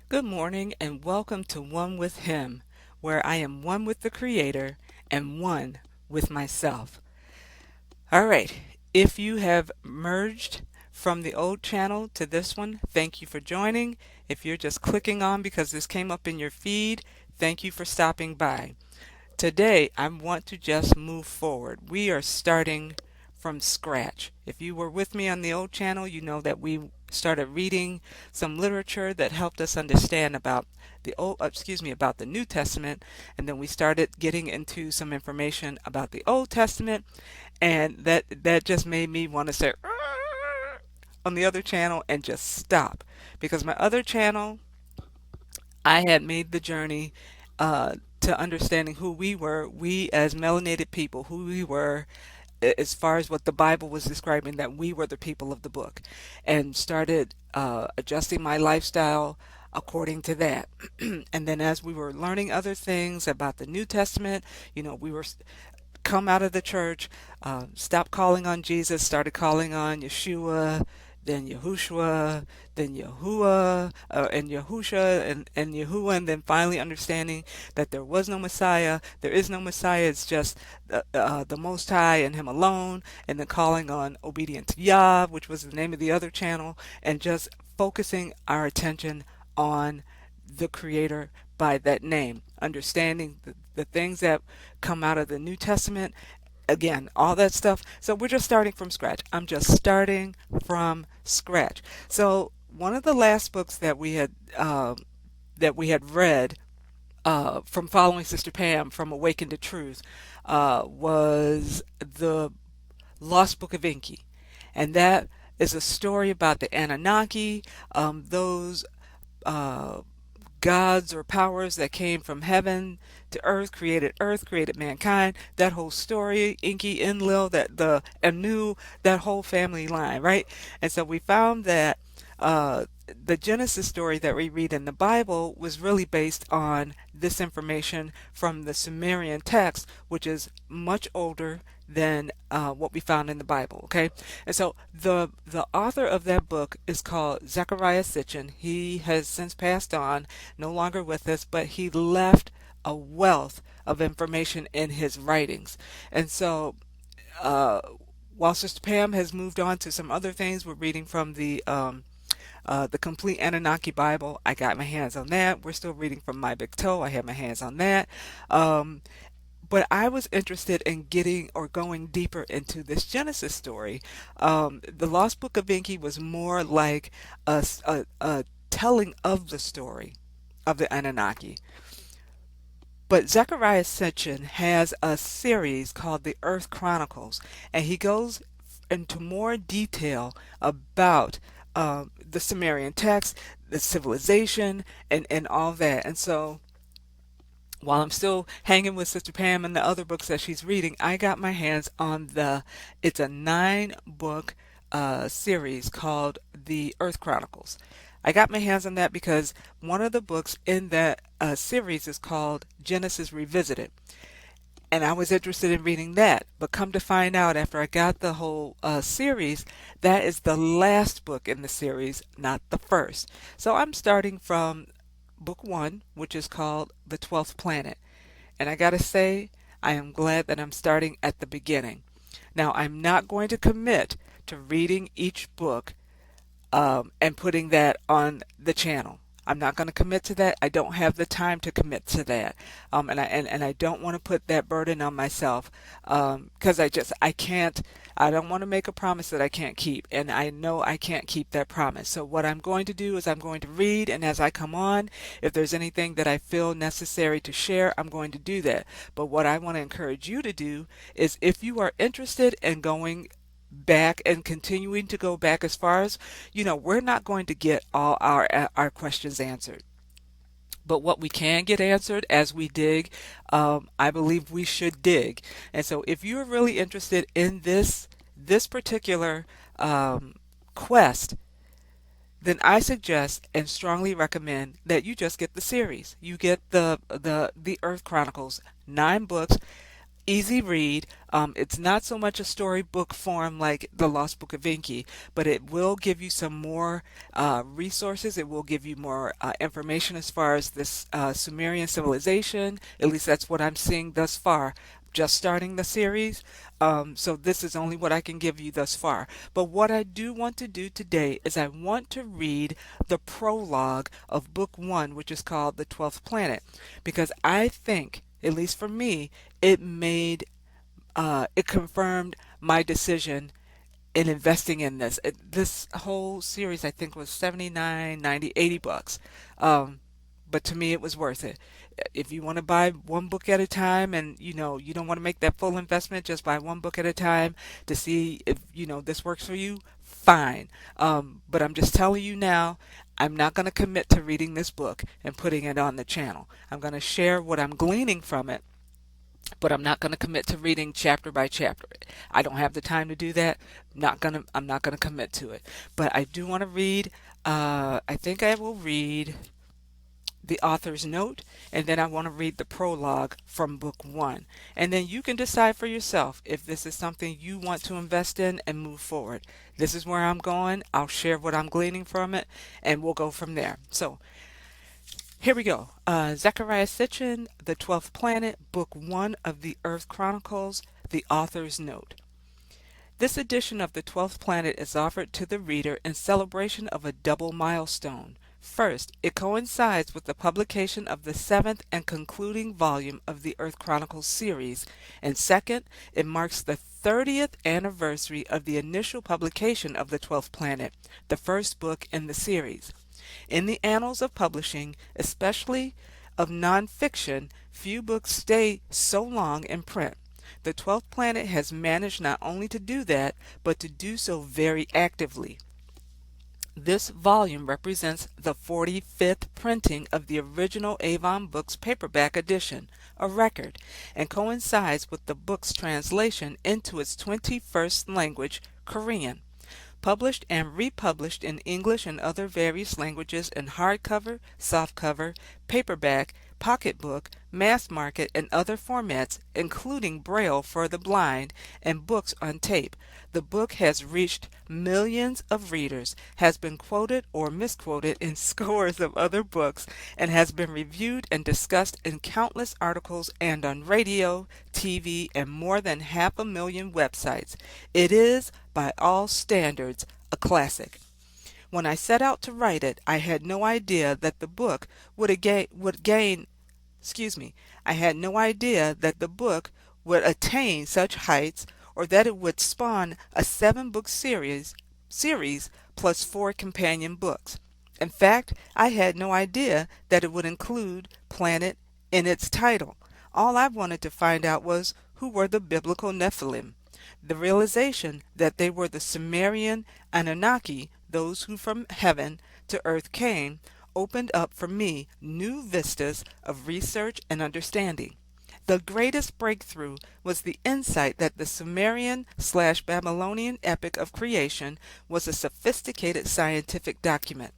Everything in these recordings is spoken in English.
Good morning and welcome to One with Him, where I am one with the Creator and one with myself. All right, if you have merged from the old channel to this one, thank you for joining. If you're just clicking on because this came up in your feed, thank you for stopping by. Today, I want to just move forward. We are starting from scratch. If you were with me on the old channel, you know that we started reading some literature that helped us understand about about the New Testament, and then we started getting into some information about the Old Testament, and that just made me want to say on the other channel and just stop because my other channel I had made the journey to understanding who we as melanated people, who we were as far as what the Bible was describing, that we were the people of the book, and started adjusting my lifestyle according to that. And then as we were learning other things about the New Testament, we were come out of the church, stopped calling on Jesus, started calling on Yeshua, then Yahushua, then Yahuwah, and Yahusha, and Yahuwah, and then finally understanding that there was no Messiah, there is no Messiah, it's just the Most High and Him alone, and then calling on obedience to Yah, which was the name of the other channel, and just focusing our attention on the Creator by that name, understanding the things that come out of the New Testament. Again, all that stuff. So we're just starting from scratch. I'm just starting from scratch. So one of the last books that we had read from following Sister Pam from Awaken to Truth was the Lost Book of Enki, and that is a story about the Anunnaki, those uh, gods or powers that came from heaven to earth, created mankind. That whole story, Enki, Enlil, that the Anu, that whole family line, right? And so we found that the Genesis story that we read in the Bible was really based on this information from the Sumerian text, which is much older than what we found in the Bible. Okay, and so the author of that book is called Zechariah Sitchin. He has since passed on, no longer with us, but he left a wealth of information in his writings. And so uh, while Sister Pam has moved on to some other things, we're reading from the complete Anunnaki Bible. I got my hands on that. We're still reading from My Big Toe. I have my hands on that. Um, but I was interested in getting or going deeper into this Genesis story. The Lost Book of Enki was more like a telling of the story of the Anunnaki. But Zechariah Sitchin has a series called the Earth Chronicles, and he goes into more detail about the Sumerian text, the civilization, and all that. And so while I'm still hanging with Sister Pam and the other books that she's reading, I got my hands on it's a 9 book series called The Earth Chronicles. I got my hands on that because one of the books in that series is called Genesis Revisited. And I was interested in reading that. But come to find out, after I got the whole series, that is the last book in the series, not the first. So I'm starting from book 1, which is called The 12th Planet. And I gotta say, I am glad that I'm starting at the beginning. Now, I'm not going to commit to reading each book and putting that on the channel. I'm not going to commit to that. I don't have the time to commit to that, and I don't want to put that burden on myself because I can't. I don't want to make a promise that I can't keep, and I know I can't keep that promise. So what I'm going to do is I'm going to read, and as I come on, if there's anything that I feel necessary to share, I'm going to do that. But what I want to encourage you to do is, if you are interested in going back and continuing to go back as far as we're not going to get all our questions answered, but what we can get answered as we dig, I believe we should dig. And so if you're really interested in this particular quest, then I suggest and strongly recommend that you just get the series. You get the Earth Chronicles, 9 books. easy read. It's not so much a storybook form like The Lost Book of Enki, but it will give you some more resources. It will give you more information as far as this Sumerian civilization. At least that's what I'm seeing thus far. Just starting the series, so this is only what I can give you thus far. But what I do want to do today is I want to read the prologue of book one, which is called The 12th Planet, because I think, at least for me, it confirmed my decision in investing in this. This whole series, I think, was 79, 90, 80 bucks. But to me, it was worth it. If you want to buy one book at a time and you don't want to make that full investment, just buy one book at a time to see if this works for you, fine. But I'm just telling you now, I'm not going to commit to reading this book and putting it on the channel. I'm going to share what I'm gleaning from it, but I'm not going to commit to reading chapter by chapter. I don't have the time to do that. I'm not going to commit to it. But I do want to read. I think I will read the author's note, and then I want to read the prologue from book one. And then you can decide for yourself if this is something you want to invest in and move forward. This is where I'm going. I'll share what I'm gleaning from it, and we'll go from there. So here we go. Zecharia Sitchin, The 12th Planet, Book 1 of the Earth Chronicles, the author's note. This edition of The 12th Planet is offered to the reader in celebration of a double milestone. First, it coincides with the publication of the 7th and concluding volume of the Earth Chronicles series, and second, it marks the 30th anniversary of the initial publication of The 12th Planet, the first book in the series. In the annals of publishing, especially of nonfiction, few books stay so long in print. The 12th Planet has managed not only to do that, but to do so very actively. This volume represents the 45th printing of the original Avon Books paperback edition, a record, and coincides with the book's translation into its 21st language, Korean. Published and republished in English and other various languages in hardcover, softcover, paperback, pocketbook, mass market, and other formats, including Braille for the blind and books on tape. The book has reached millions of readers, has been quoted or misquoted in scores of other books, and has been reviewed and discussed in countless articles and on radio, TV, and more than 500,000 websites. It is, by all standards, a classic. When I set out to write it, I had no idea that the book I had no idea that the book would attain such heights, or that it would spawn a 7-book series plus 4 companion books. In fact, I had no idea that it would include planet in its title. All I wanted to find out was who were the biblical Nephilim. The realization that they were the Sumerian Anunnaki, those who from heaven to earth came, opened up for me new vistas of research and understanding. The greatest breakthrough was the insight that the Sumerian/Babylonian epic of creation was a sophisticated scientific document.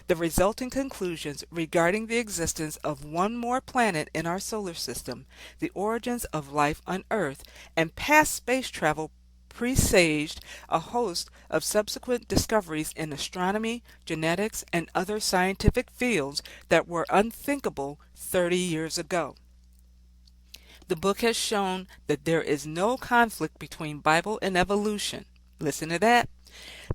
The resulting conclusions regarding the existence of one more planet in our solar system, the origins of life on Earth, and past space travel presaged a host of subsequent discoveries in astronomy, genetics, and other scientific fields that were unthinkable 30 years ago. The book has shown that there is no conflict between Bible and evolution. Listen to that.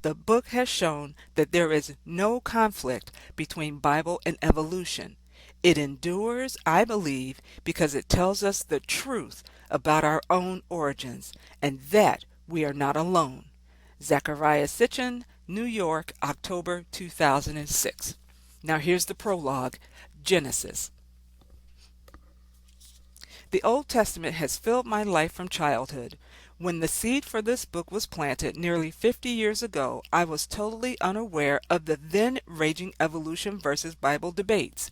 The book has shown that there is no conflict between Bible and evolution. It endures, I believe, because it tells us the truth about our own origins, and that we are not alone. Zecharia Sitchin, New York, October 2006. Now here's the prologue, Genesis. The Old Testament has filled my life from childhood. When the seed for this book was planted nearly 50 years ago, I was totally unaware of the then raging evolution versus Bible debates.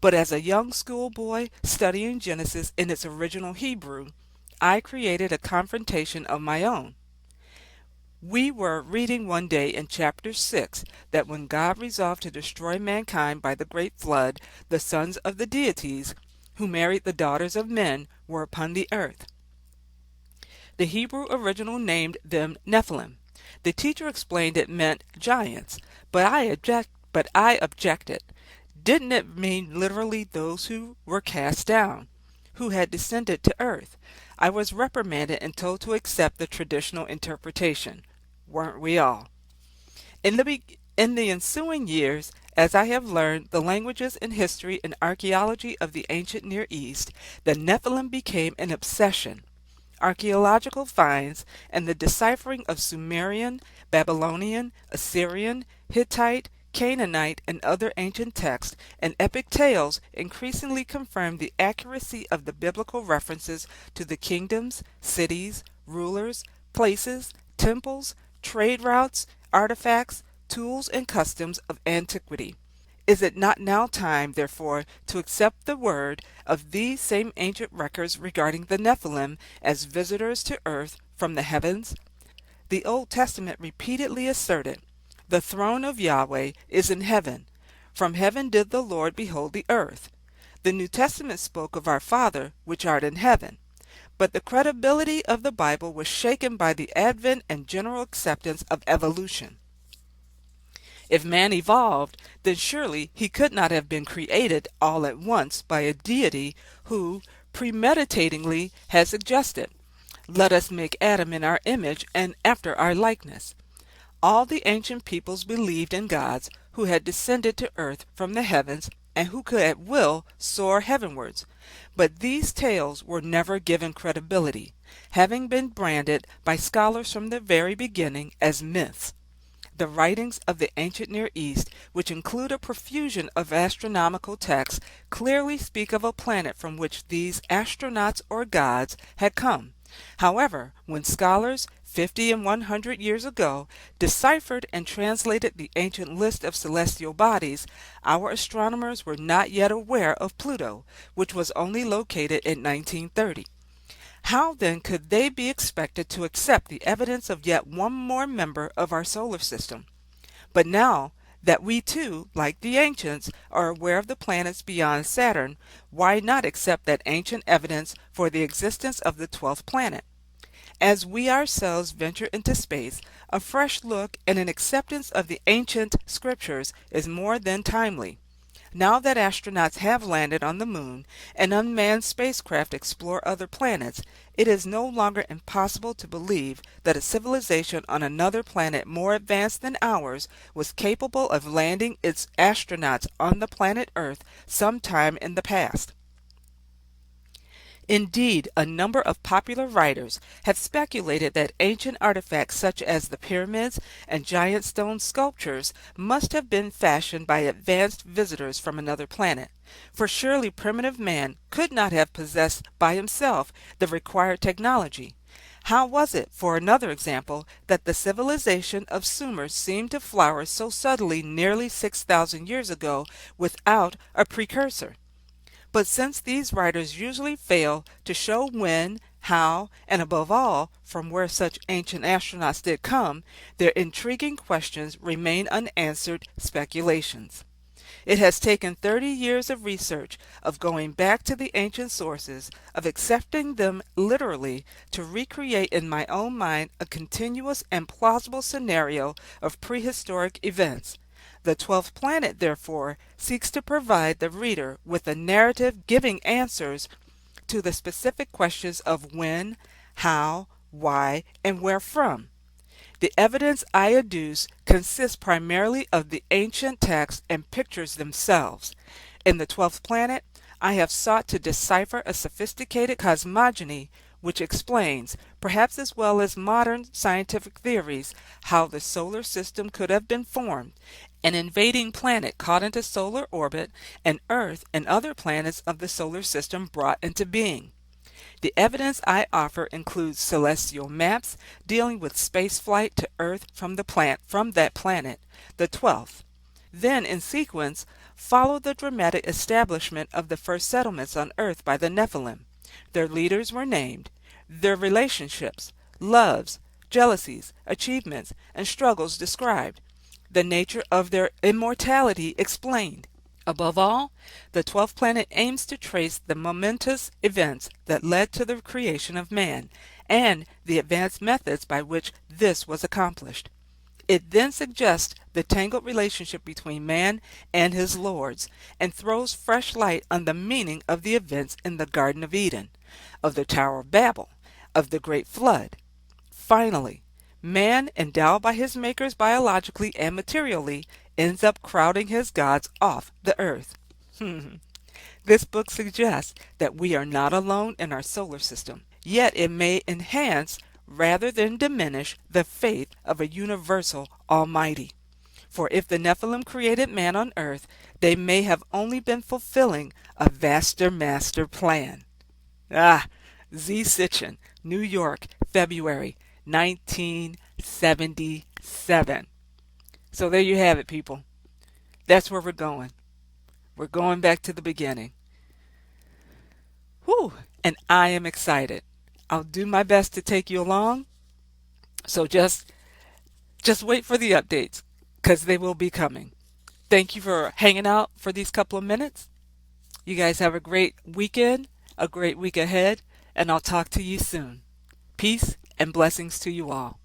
But as a young schoolboy studying Genesis in its original Hebrew, I created a confrontation of my own. We were reading one day in chapter 6 that when God resolved to destroy mankind by the great flood, the sons of the deities, who married the daughters of men, were upon the earth. The Hebrew original named them Nephilim. The teacher explained it meant giants, but I objected. Didn't it mean literally those who were cast down, who had descended to earth? I was reprimanded and told to accept the traditional interpretation. Weren't we all? In the ensuing years, as I have learned the languages and history and archaeology of the ancient Near East, the Nephilim became an obsession. Archaeological finds and the deciphering of Sumerian, Babylonian, Assyrian, Hittite, Canaanite, and other ancient texts and epic tales increasingly confirm the accuracy of the biblical references to the kingdoms, cities, rulers, places, temples, trade routes, artifacts, tools, and customs of antiquity. Is it not now time, therefore, to accept the word of these same ancient records regarding the Nephilim as visitors to earth from the heavens? The Old Testament repeatedly asserted, "The throne of Yahweh is in heaven. From heaven did the Lord behold the earth." The New Testament spoke of our Father, which art in heaven. But the credibility of the Bible was shaken by the advent and general acceptance of evolution. If man evolved, then surely he could not have been created all at once by a deity who premeditatingly had suggested, "Let us make Adam in our image and after our likeness." All the ancient peoples believed in gods who had descended to earth from the heavens and who could at will soar heavenwards. But these tales were never given credibility, having been branded by scholars from the very beginning as myths. The writings of the ancient Near East, which include a profusion of astronomical texts, clearly speak of a planet from which these astronauts or gods had come. However, when scholars 50 and 100 years ago deciphered and translated the ancient list of celestial bodies, our astronomers were not yet aware of Pluto, which was only located in 1930. How then could they be expected to accept the evidence of yet one more member of our solar system? But now that we too, like the ancients, are aware of the planets beyond Saturn, why not accept that ancient evidence for the existence of the 12th planet? As we ourselves venture into space, a fresh look and an acceptance of the ancient scriptures is more than timely. Now that astronauts have landed on the moon and unmanned spacecraft explore other planets, it is no longer impossible to believe that a civilization on another planet more advanced than ours was capable of landing its astronauts on the planet Earth sometime in the past. Indeed, a number of popular writers have speculated that ancient artifacts such as the pyramids and giant stone sculptures must have been fashioned by advanced visitors from another planet, for surely primitive man could not have possessed by himself the required technology. How was it, for another example, that the civilization of Sumer seemed to flower so suddenly nearly 6,000 years ago without a precursor? But since these writers usually fail to show when, how, and above all, from where such ancient astronauts did come, their intriguing questions remain unanswered speculations. It has taken 30 years of research, of going back to the ancient sources, of accepting them literally, to recreate in my own mind a continuous and plausible scenario of prehistoric events. The 12th planet, therefore, seeks to provide the reader with a narrative giving answers to the specific questions of when, how, why, and where from. The evidence I adduce consists primarily of the ancient texts and pictures themselves. In the 12th planet, I have sought to decipher a sophisticated cosmogony which explains, perhaps as well as modern scientific theories, how the solar system could have been formed, an invading planet caught into solar orbit, and Earth and other planets of the solar system brought into being. The evidence I offer includes celestial maps dealing with spaceflight to Earth from that planet, the 12th. Then, in sequence, follow the dramatic establishment of the first settlements on Earth by the Nephilim. Their leaders were named, their relationships, loves, jealousies, achievements, and struggles described, the nature of their immortality explained. Above all, the 12th planet aims to trace the momentous events that led to the creation of man, and the advanced methods by which this was accomplished. It then suggests the tangled relationship between man and his lords, and throws fresh light on the meaning of the events in the Garden of Eden, of the Tower of Babel, of the Great Flood. Finally, man, endowed by his makers biologically and materially, ends up crowding his gods off the earth. This book suggests that we are not alone in our solar system, yet it may enhance rather than diminish the faith of a universal Almighty. For if the Nephilim created man on earth, they may have only been fulfilling a vaster master plan. Z. Sitchin, New York, February 1977. So there you have it, people. That's where we're going. We're going back to the beginning. Whew, and I am excited. I'll do my best to take you along. So just wait for the updates, because they will be coming. Thank you for hanging out for these couple of minutes. You guys have a great weekend, a great week ahead, and I'll talk to you soon. Peace and blessings to you all.